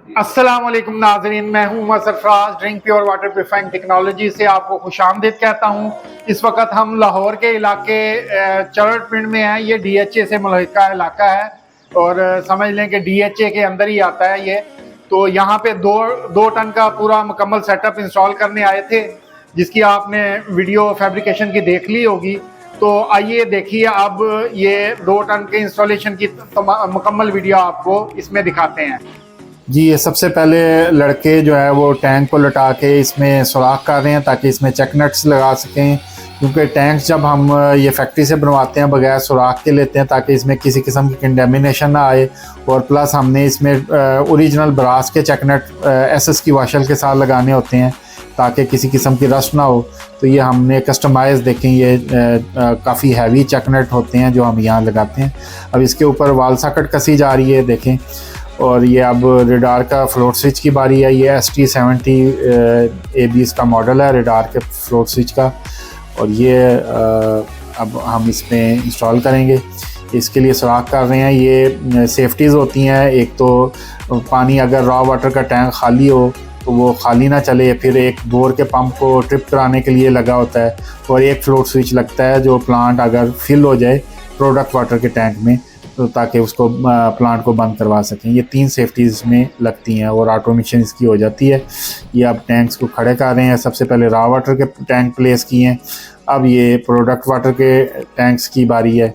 अस्सलाम वालेकुम नाजरीन, मैं हूं Umar Sarfaraz. Drink pure water purifying technology से आपको खुशामदीद कहता हूं। इस वक्त हम लाहौर के इलाके चरट पिंड में हैं। ये DHA से मुल्हिका इलाका है और समझ लें कि DHA के अंदर ही आता है ये। तो यहाँ पे दो टन का पूरा मुकम्मल सेटअप इंस्टॉल करने आए थे, जिसकी आपने वीडियो फैब्रिकेशन की देख ली होगी। तो आइए देखिए, अब ये 2 टन के इंस्टॉलेशन की मुकम्मल वीडियो आपको इसमें दिखाते हैं। जी, ये सबसे पहले लड़के जो है वो टैंक को लटा के इसमें सुराख कर रहे हैं ताकि इसमें चेक नट्स लगा सकें, क्योंकि टैंक्स जब हम ये फैक्ट्री से बनवाते हैं बगैर सुराख के लेते हैं ताकि इसमें किसी किस्म की कंडेमिनेशन ना आए। और प्लस हमने इसमें ओरिजिनल ब्रास के चेक नट SS की वाशल के साथ लगाने होते हैं ताकि किसी किस्म की रस्ट ना हो। तो ये हमने कस्टमाइज़ देखें, ये काफ़ी हैवी चेक नट होते हैं जो हम यहाँ लगाते हैं। अब इसके ऊपर वाल सॉकेट कसी जा रही है, देखें। और ये अब रेडार का फ्लोट स्विच की बारी है। ये ST70 AB इसका मॉडल है रेडार के फ्लोट स्विच का। और ये अब हम इसमें इंस्टॉल करेंगे। इसके लिए सुराख कर रहे हैं। ये सेफ्टीज़ होती हैं, एक तो पानी अगर रॉ वाटर का टैंक खाली हो तो वो खाली ना चले, फिर एक बोर के पंप को ट्रिप कराने के लिए लगा होता है, और एक फ्लोट स्विच लगता है जो प्लांट अगर फिल हो जाए प्रोडक्ट वाटर के टैंक में तो ताकि उसको प्लांट को बंद करवा सकें। ये 3 सेफ्टीज़ में लगती हैं और ऑटोमेशन इसकी हो जाती है। ये अब टैंक्स को खड़े कर रहे हैं। सबसे पहले रॉ वाटर के टैंक प्लेस किए हैं, अब ये प्रोडक्ट वाटर के टैंक्स की बारी है।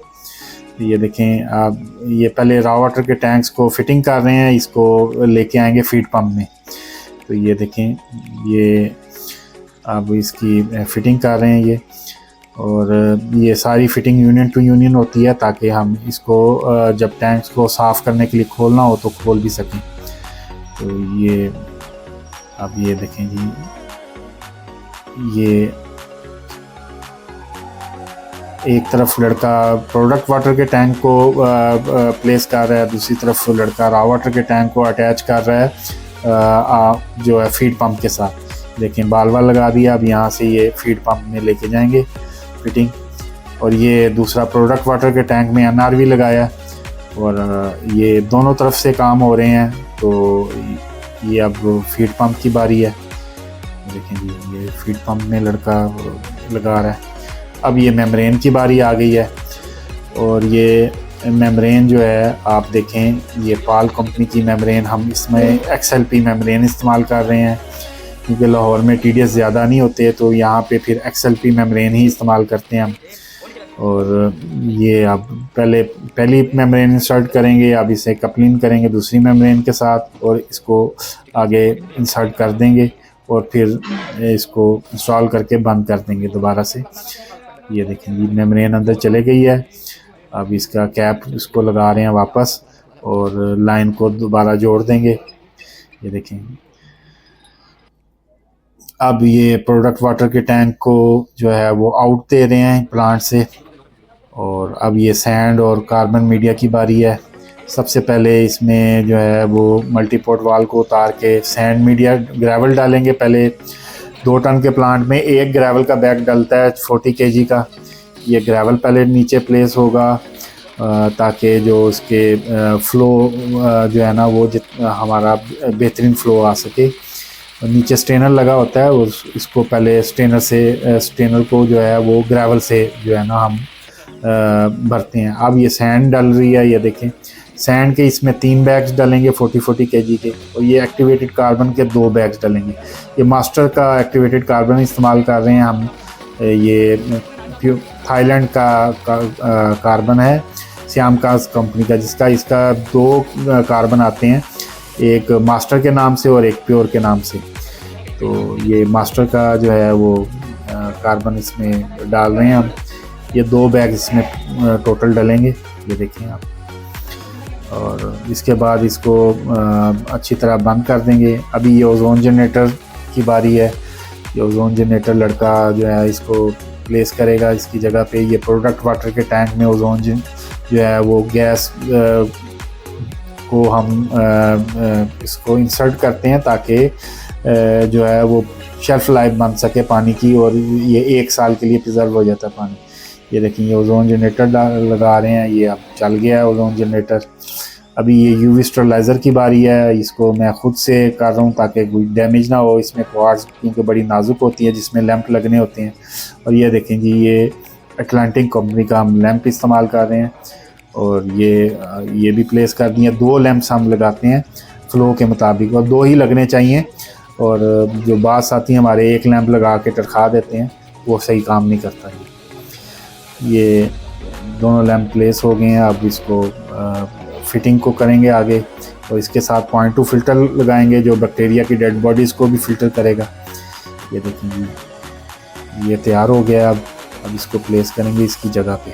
ये देखें, अब ये पहले रॉ वाटर के टैंक्स को फिटिंग कर रहे हैं, इसको लेके आएंगे फीड पंप में। तो ये देखें, ये अब इसकी फिटिंग कर रहे हैं ये। और ये सारी फिटिंग यूनियन टू यूनियन होती है ताकि हम इसको जब टैंक्स को साफ़ करने के लिए खोलना हो तो खोल भी सकें। तो ये अब ये देखें जी, ये एक तरफ लड़का प्रोडक्ट वाटर के टैंक को प्लेस कर रहा है, दूसरी तरफ लड़का रॉ वाटर के टैंक को अटैच कर रहा है जो है फीड पंप के साथ। देखें, बाल वाल लगा दिया। अब यहाँ से ये फीड पंप में लेके जाएंगे फिटिंग। और ये दूसरा प्रोडक्ट वाटर के टैंक में NRV लगाया, और ये दोनों तरफ से काम हो रहे हैं। तो ये अब फीड पंप की बारी है। देखें जी, ये फीड पंप में लड़का लगा रहा है। अब ये मेम्ब्रेन की बारी आ गई है। और ये मेम्ब्रेन जो है आप देखें, ये पाल कंपनी की मेम्ब्रेन, हम इसमें XLP मेम्ब्रेन इस्तेमाल कर रहे हैं क्योंकि लाहौर में TDS ज़्यादा नहीं होते, तो यहाँ पे फिर XLP मेम्ब्रेन ही इस्तेमाल करते हैं हम। और ये अब पहली मेम्ब्रेन इंसर्ट करेंगे, अब इसे कपलिंग करेंगे दूसरी मेम्ब्रेन के साथ और इसको आगे इंसर्ट कर देंगे और फिर इसको इंस्टॉल करके बंद कर देंगे दोबारा से। ये देखें जी, मेम्ब्रेन अंदर चले गई है। अब इसका कैप इसको लगा रहे हैं वापस और लाइन को दोबारा जोड़ देंगे। ये देखें, अब ये प्रोडक्ट वाटर के टैंक को जो है वो आउट दे रहे हैं प्लांट से। और अब ये सैंड और कार्बन मीडिया की बारी है। सबसे पहले इसमें जो है वो मल्टीपोर्ट वाल को उतार के सैंड मीडिया ग्रेवल डालेंगे। पहले 2 टन के प्लांट में एक ग्रेवल का बैग डलता है 40 kg का। ये ग्रेवल पहले नीचे प्लेस होगा ताकि जो उसके फ़्लो जो है ना वो हमारा बेहतरीन फ़्लो आ सके। नीचे स्ट्रेनर लगा होता है और इसको पहले स्ट्रेनर को जो है वो ग्रेवल से जो है ना हम भरते हैं। अब ये सैंड डल रही है। ये देखें, सैंड के इसमें 3 बैग्स डलेंगे 40 kg के, और ये एक्टिवेटेड कार्बन के 2 बैग्स डलेंगे। ये मास्टर का एक्टिवेटेड कार्बन इस्तेमाल कर रहे हैं हम। ये थाईलैंड का कार्बन है, श्यामकाज कंपनी का, इसका 2 कार्बन आते हैं, एक मास्टर के नाम से और एक प्योर के नाम से। तो ये मास्टर का जो है वो कार्बन इसमें डाल रहे हैं हम। ये 2 बैग इसमें टोटल डलेंगे, ये देखें आप। और इसके बाद इसको अच्छी तरह बंद कर देंगे। अभी ये ओजोन जनरेटर की बारी है। ये ओजोन जनरेटर लड़का जो है इसको प्लेस करेगा इसकी जगह पे। ये प्रोडक्ट वाटर के टैंक में ओजोन जो है वो गैस को हम इसको इंसर्ट करते हैं ताकि जो है वो शेल्फ लाइफ बन सके पानी की, और ये 1 साल के लिए प्रिजर्व हो जाता है पानी। ये देखिए, ये ओजोन जनरेटर लगा रहे हैं। ये अब चल गया है ओजोन जनरेटर। अभी ये यूवी स्टरलाइज़र की बारी है, इसको मैं ख़ुद से कर रहा हूँ ताकि कोई डैमेज ना हो। इसमें क्वार्ट्ज क्योंकि बड़ी नाजुक होती है जिसमें लैंप लगने होते हैं। और ये देखें जी, ये अटलांटिक कंपनी का हम लैंप इस्तेमाल कर रहे हैं और ये भी प्लेस कर दिए। 2 लैंप्स हम लगाते हैं फ़्लो के मुताबिक और 2 ही लगने चाहिए। और जो बात साथी हमारे 1 लैंप लगा के टरखा देते हैं वो सही काम नहीं करता। ये दोनों लैंप प्लेस हो गए हैं। अब इसको फिटिंग को करेंगे आगे और इसके साथ 0.2 फ़िल्टर लगाएंगे जो बैक्टीरिया की डेड बॉडीज़ को भी फ़िल्टर करेगा। ये देखेंगे ये तैयार हो गया। अब इसको प्लेस करेंगे इसकी जगह पे।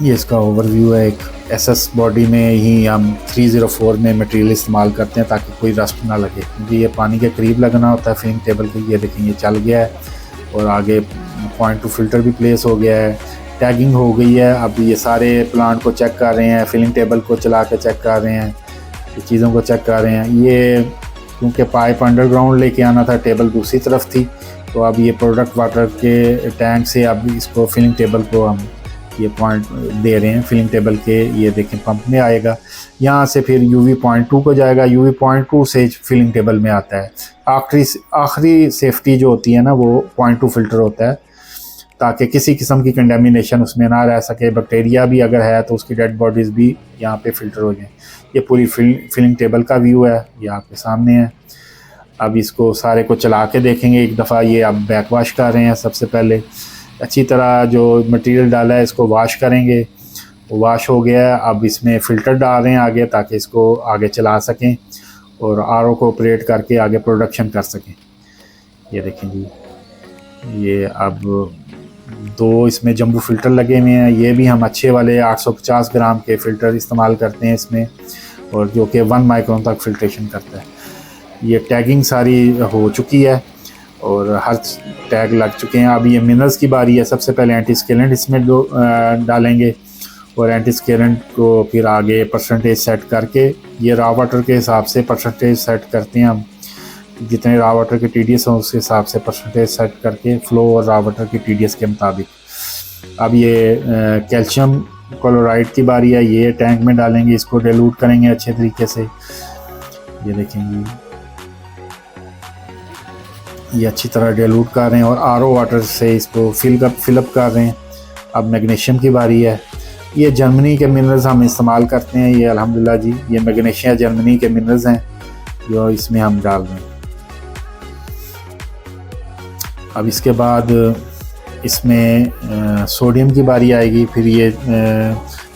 ये इसका ओवरव्यू है। एक एसएस बॉडी में ही हम 304 में मटेरियल इस्तेमाल करते हैं ताकि कोई रस्ट ना लगे, क्योंकि ये पानी के करीब लगना होता है फिलिंग टेबल के। ये देखें ये चल गया है और आगे 0.2 फ़िल्टर भी प्लेस हो गया है। टैगिंग हो गई है। अब ये सारे प्लांट को चेक कर रहे हैं, फिलिंग टेबल को चला के चेक कर रहे हैं, ये चीज़ों को चेक कर रहे हैं। ये क्योंकि पाइप अंडरग्राउंड लेके आना था, टेबल दूसरी तरफ थी, तो अब ये प्रोडक्ट वाटर के टैंक से अब इसको फिलिंग टेबल को हम ये पॉइंट दे रहे हैं। फिलिंग टेबल के ये देखें पंप में आएगा, यहाँ से फिर यूवी 0.2 को जाएगा, यूवी 0.2 से फिलिंग टेबल में आता है। आखिरी सेफ्टी जो होती है ना वो 0.2 फ़िल्टर होता है ताकि किसी किस्म की कंडेमिनेशन उसमें ना रह सके। बैक्टीरिया भी अगर है तो उसकी डेड बॉडीज़ भी यहाँ पे फ़िल्टर हो जाएँ। ये पूरी फिलिंग टेबल का व्यू है, ये आपके सामने है। अब इसको सारे को चला के देखेंगे एक दफ़ा। ये अब बैक वाश कर रहे हैं। सबसे पहले अच्छी तरह जो मटेरियल डाला है इसको वाश करेंगे। वो वाश हो गया है। अब इसमें फ़िल्टर डाल रहे हैं आगे ताकि इसको आगे चला सकें और आरओ को ऑपरेट करके आगे प्रोडक्शन कर सकें। ये देखें जी, ये अब 2 इसमें जंबू फ़िल्टर लगे हुए हैं। ये भी हम अच्छे वाले 850 ग्राम के फ़िल्टर इस्तेमाल करते हैं इसमें, और जो कि 1 माइक्रोन तक फ़िल्ट्रेशन करता है। ये टैगिंग सारी हो चुकी है और हर टैग लग चुके हैं। अब ये मिनरल्स की बारी है। सबसे पहले एंटी स्केलेंट इसमें डालेंगे और एंटी स्केलेंट को फिर आगे परसेंटेज सेट करके, ये रॉ वाटर के हिसाब से परसेंटेज सेट करते हैं हम। जितने रॉ वाटर के टीडीएस हों उसके हिसाब से परसेंटेज सेट करके फ़्लो और रॉ वाटर की टीडीएस के मुताबिक। अब ये कैल्शियम क्लोराइड की बारी है। ये टैंक में डालेंगे, इसको डाइल्यूट करेंगे अच्छे तरीके से। ये देखेंगे ये अच्छी तरह डाइल्यूट कर रहे हैं और आरओ वाटर से इसको फिलअप कर रहे हैं। अब मैग्नीशियम की बारी है। ये जर्मनी के मिनरल्स हम इस्तेमाल करते हैं। ये अल्हम्दुलिल्लाह जी, ये मैग्नीशिया जर्मनी के मिनरल्स हैं जो इसमें हम डाल रहे हैं। अब इसके बाद इसमें सोडियम की बारी आएगी। फिर ये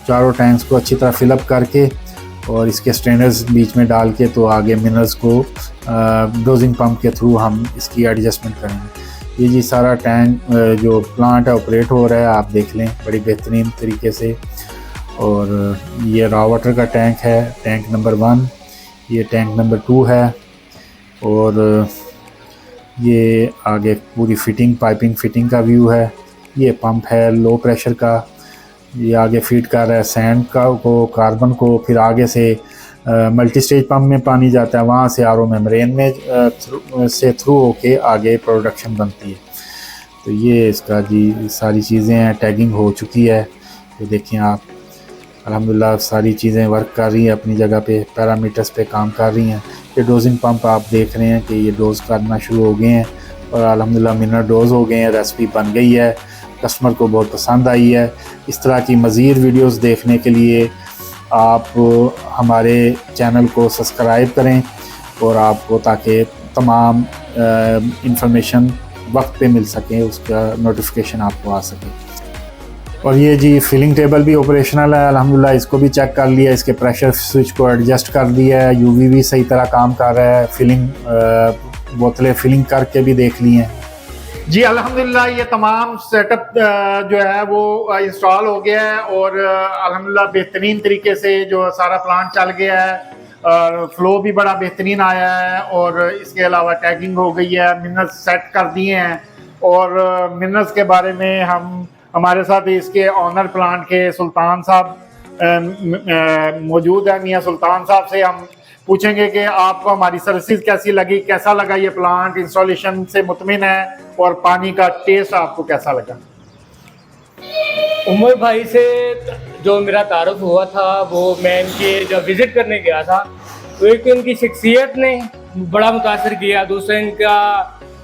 चारों टैंक्स को अच्छी तरह फिलअप करके और इसके स्ट्रेनर्स बीच में डाल के तो आगे मिनरल्स को डोजिंग पंप के थ्रू हम इसकी एडजस्टमेंट करेंगे। ये जी सारा टैंक जो प्लांट है ऑपरेट हो रहा है, आप देख लें बड़ी बेहतरीन तरीके से। और ये रॉ वाटर का टैंक है, टैंक नंबर 1। ये टैंक नंबर 2 है और ये आगे पूरी पाइपिंग फिटिंग का व्यू है। ये पंप है लो प्रेशर का, ये आगे फीड कर रहा है सैंड को, कार्बन को। फिर आगे से मल्टी स्टेज पंप में पानी जाता है, वहाँ से आरओ मेम्ब्रेन में थ्रू होके आगे प्रोडक्शन बनती है। तो ये इसका जी सारी चीज़ें हैं। टैगिंग हो चुकी है। तो देखें आप, अल्हम्दुलिल्लाह सारी चीज़ें वर्क कर रही हैं अपनी जगह पे, पैरामीटर्स पे काम कर रही हैं। ये डोजिंग पंप आप देख रहे हैं कि ये डोज़ करना शुरू हो गए हैं और अल्हम्दुलिल्लाह मिनरल डोज़ हो गए हैं। रेसिपी बन गई है, कस्टमर को बहुत पसंद आई है। इस तरह की मज़ीद वीडियोस देखने के लिए आप हमारे चैनल को सब्सक्राइब करें और आपको ताकि तमाम इंफॉर्मेशन वक्त पे मिल सके, उसका नोटिफिकेशन आपको आ सके। और ये जी फिलिंग टेबल भी ऑपरेशनल है अल्हम्दुलिल्लाह। इसको भी चेक कर लिया, इसके प्रेशर स्विच को एडजस्ट कर दिया है। यूवी भी सही तरह काम कर रहा है। फिलिंग बोतलें फिलिंग करके भी देख ली हैं जी। अल्हम्दुलिल्लाह ये तमाम सेटअप जो है वो इंस्टॉल हो गया है और अल्हम्दुलिल्लाह बेहतरीन तरीके से जो सारा प्लांट चल गया है। फ्लो भी बड़ा बेहतरीन आया है और इसके अलावा टैगिंग हो गई है, मिनरल्स सेट कर दिए हैं। और मिनरल्स के बारे में हमारे साथ इसके ऑनर प्लांट के सुल्तान साहब मौजूद है। मियाँ सुल्तान साहब से हम पूछेंगे कि आपको हमारी सर्विसेज कैसी लगी, कैसा लगा ये प्लांट, इंस्टॉलेशन से मुतमिन है और पानी का टेस्ट आपको कैसा लगा। उमर भाई से जो मेरा तारुफ हुआ था वो मैं इनके जब विज़िट करने गया था तो एक तो इनकी शख्सियत ने बड़ा मुतासर किया, दूसरा इनका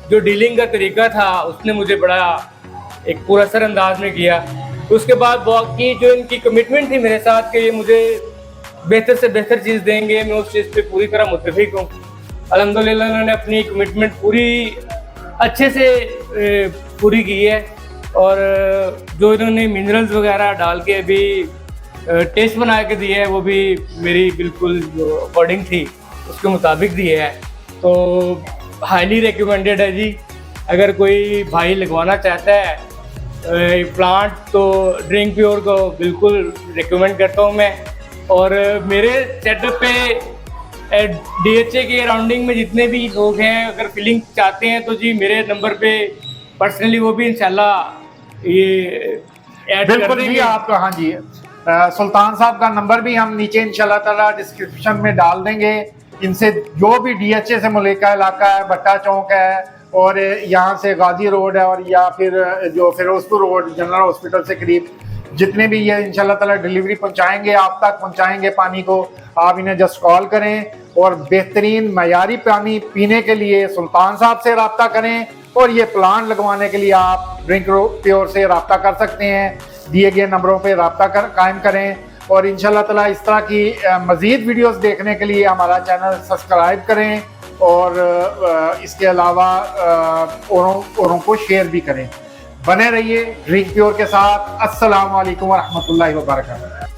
जो डीलिंग का तरीका था उसने मुझे बड़ा एक पुरअसर अंदाज में किया। उसके बाद बाकी जो इनकी कमिटमेंट थी मेरे साथ कि ये मुझे बेहतर से बेहतर चीज़ देंगे, मैं उस चीज़ पे पूरी तरह मुत्तफिक हूँ। अल्हम्दुलिल्लाह इन्होंने अपनी कमिटमेंट पूरी अच्छे से पूरी की है और जो इन्होंने मिनरल्स वगैरह डाल के अभी टेस्ट बना के दिए है वो भी मेरी बिल्कुल जो अकॉर्डिंग थी उसके मुताबिक दिए है। तो हाईली रिकमेंडेड है जी, अगर कोई भाई लगवाना चाहता है प्लांट तो ड्रिंक प्योर को बिल्कुल रिकमेंड करता हूँ मैं। और मेरे सेटअप पे DHA के अराउंडिंग में जितने भी लोग हैं अगर फिलिंग चाहते हैं तो जी मेरे नंबर पे पर्सनली वो भी इंशाल्लाह ये ऐड कर बिल्कुल जी देंगे। आपका, हाँ जी, सुल्तान साहब का नंबर भी हम नीचे इंशाल्लाह ताला डिस्क्रिप्शन में डाल देंगे। इनसे जो भी DHA से मुल्का इलाका है, भट्टा चौक है और यहाँ से गाजी रोड है और या फिर जो फिरोजपुर रोड जनरल हॉस्पिटल से करीब जितने भी ये इंशाल्लाह ताला डिलीवरी पहुँचाएंगे, आप तक पहुँचाएंगे पानी को। आप इन्हें जस्ट कॉल करें और बेहतरीन मयारी पानी पीने के लिए सुल्तान साहब से रब्ता करें और ये प्लांट लगवाने के लिए आप ड्रिंक प्योर से रब्ता कर सकते हैं। दिए गए नंबरों पे रब्ता कायम करें और इंशाल्लाह ताला इस तरह की मज़ीद वीडियोस देखने के लिए हमारा चैनल सब्सक्राइब करें और इसके अलावा औरों को शेयर भी करें। बने रहिए ड्रिंक प्योर के साथ। अस्सलाम वालेकुम व रहमतुल्लाहि व बरकातहू।